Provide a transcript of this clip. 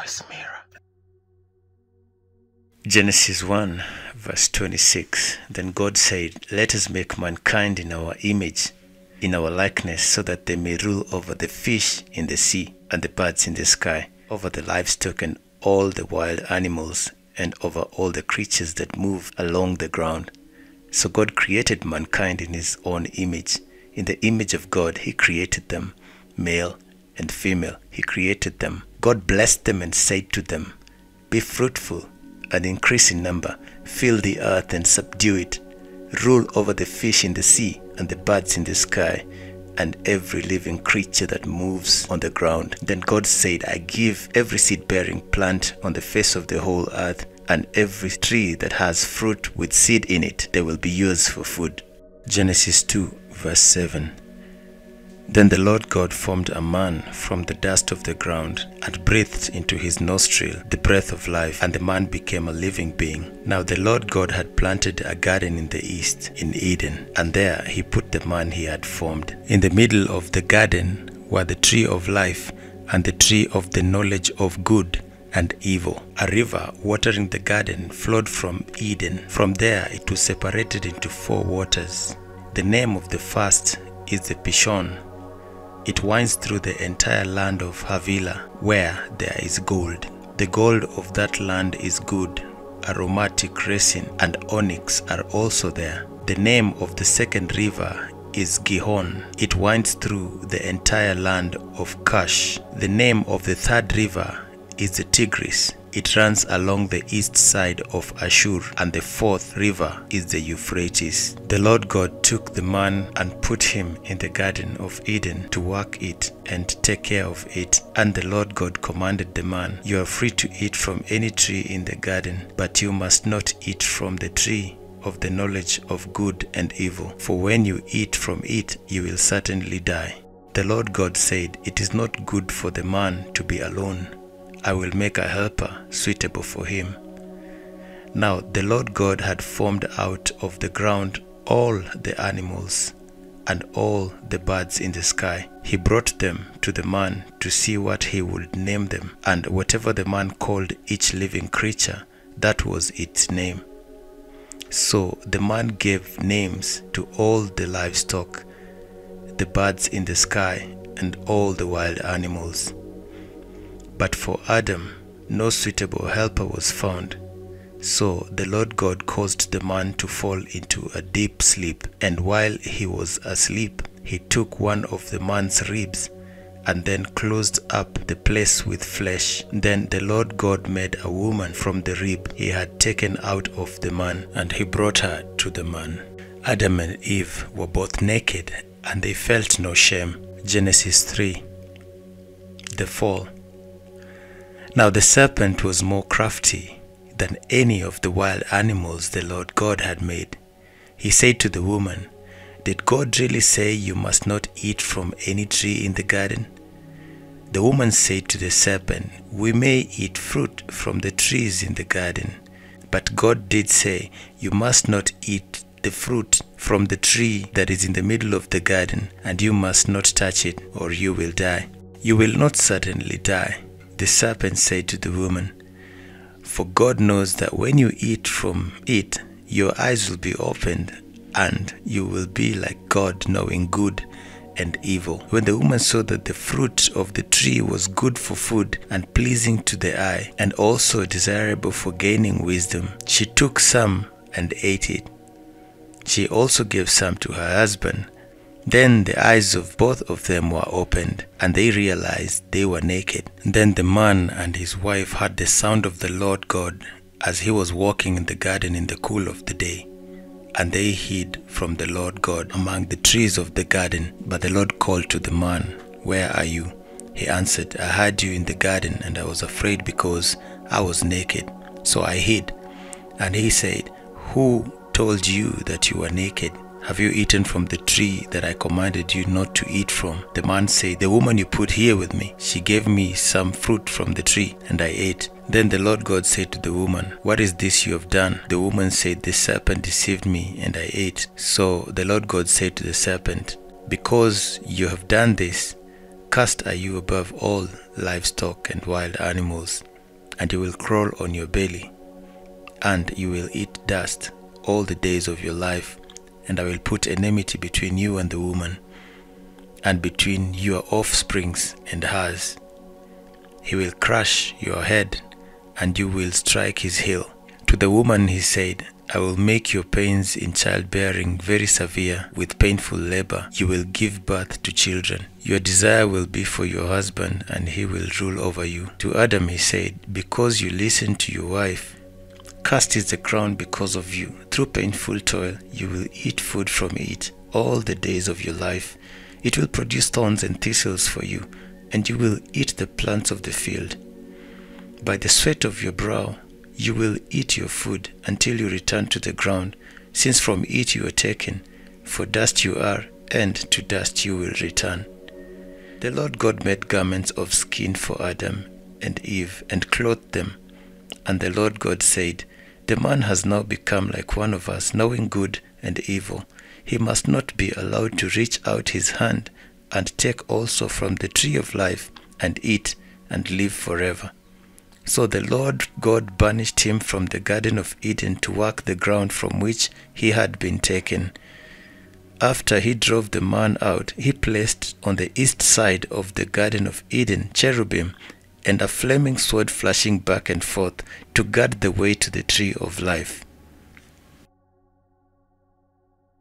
Voice Mirror. Genesis 1 verse 26. Then God said, "Let us make mankind in our image, in our likeness, so that they may rule over the fish in the sea and the birds in the sky, over the livestock and all the wild animals, and over all the creatures that move along the ground." So God created mankind in his own image. In the image of God, he created them, male and female. He created them. God blessed them and said to them, "Be fruitful and increase in number, fill the earth and subdue it, rule over the fish in the sea and the birds in the sky, and every living creature that moves on the ground." Then God said, "I give every seed-bearing plant on the face of the whole earth, and every tree that has fruit with seed in it, they will be yours for food." Genesis 2 verse 7. Then the Lord God formed a man from the dust of the ground and breathed into his nostril the breath of life, and the man became a living being. Now the Lord God had planted a garden in the east, in Eden, and there he put the man he had formed. In the middle of the garden were the tree of life and the tree of the knowledge of good and evil. A river watering the garden flowed from Eden. From there it was separated into 4 waters. The name of the first is the Pishon. It winds through the entire land of Havilah, where there is gold. The gold of that land is good. Aromatic resin and onyx are also there. The name of the second river is Gihon. It winds through the entire land of Cush. The name of the third river is the Tigris. It runs along the east side of Ashur, and the 4th river is the Euphrates. The Lord God took the man and put him in the garden of Eden to work it and take care of it. And the Lord God commanded the man, "You are free to eat from any tree in the garden, but you must not eat from the tree of the knowledge of good and evil, for when you eat from it, you will certainly die." The Lord God said, "It is not good for the man to be alone. I will make a helper suitable for him." Now the Lord God had formed out of the ground all the animals and all the birds in the sky. He brought them to the man to see what he would name them, and whatever the man called each living creature, that was its name. So the man gave names to all the livestock, the birds in the sky, and all the wild animals. But for Adam, no suitable helper was found. So the Lord God caused the man to fall into a deep sleep, and while he was asleep, he took one of the man's ribs and then closed up the place with flesh. Then the Lord God made a woman from the rib he had taken out of the man, and he brought her to the man. Adam and Eve were both naked, and they felt no shame. Genesis 3. The fall. Now the serpent was more crafty than any of the wild animals the Lord God had made. He said to the woman, "Did God really say you must not eat from any tree in the garden?" The woman said to the serpent, "We may eat fruit from the trees in the garden, but God did say, you must not eat the fruit from the tree that is in the middle of the garden, and you must not touch it, or you will die." "You will not certainly die," the serpent said to the woman, "for God knows that when you eat from it, your eyes will be opened, and you will be like God, knowing good and evil." When the woman saw that the fruit of the tree was good for food and pleasing to the eye, and also desirable for gaining wisdom, she took some and ate it. She also gave some to her husband. Then the eyes of both of them were opened, and they realized they were naked. Then the man and his wife heard the sound of the Lord God as he was walking in the garden in the cool of the day. And they hid from the Lord God among the trees of the garden. But the Lord called to the man, "Where are you?" He answered, "I heard you in the garden, and I was afraid because I was naked, so I hid." And he said, "Who told you that you were naked? Have you eaten from the tree that I commanded you not to eat from?" The man said, "The woman you put here with me, she gave me some fruit from the tree, and I ate." Then the Lord God said to the woman, "What is this you have done?" The woman said, "The serpent deceived me, and I ate." So the Lord God said to the serpent, "Because you have done this, cursed are you above all livestock and wild animals. and you will crawl on your belly, and you will eat dust all the days of your life. And I will put enmity between you and the woman, and between your offsprings and hers. He will crush your head, and you will strike his heel. To the woman he said, I will make your pains in childbearing very severe. With painful labor you will give birth to children. Your desire will be for your husband, and he will rule over you. To Adam he said, because you listened to your wife, cursed is the ground because of you. Through painful toil you will eat food from it all the days of your life. It will produce thorns and thistles for you, and you will eat the plants of the field. By the sweat of your brow you will eat your food until you return to the ground, since from it you are taken. For dust you are, and to dust you will return. The Lord God made garments of skin for Adam and Eve, and clothed them. And the Lord God said, the man has now become like one of us, knowing good and evil. He must not be allowed to reach out his hand and take also from the tree of life and eat and live forever. So the Lord God banished him from the Garden of Eden to work the ground from which he had been taken. After he drove the man out, he placed on the east side of the Garden of Eden cherubim and a flaming sword flashing back and forth to guard the way to the tree of life.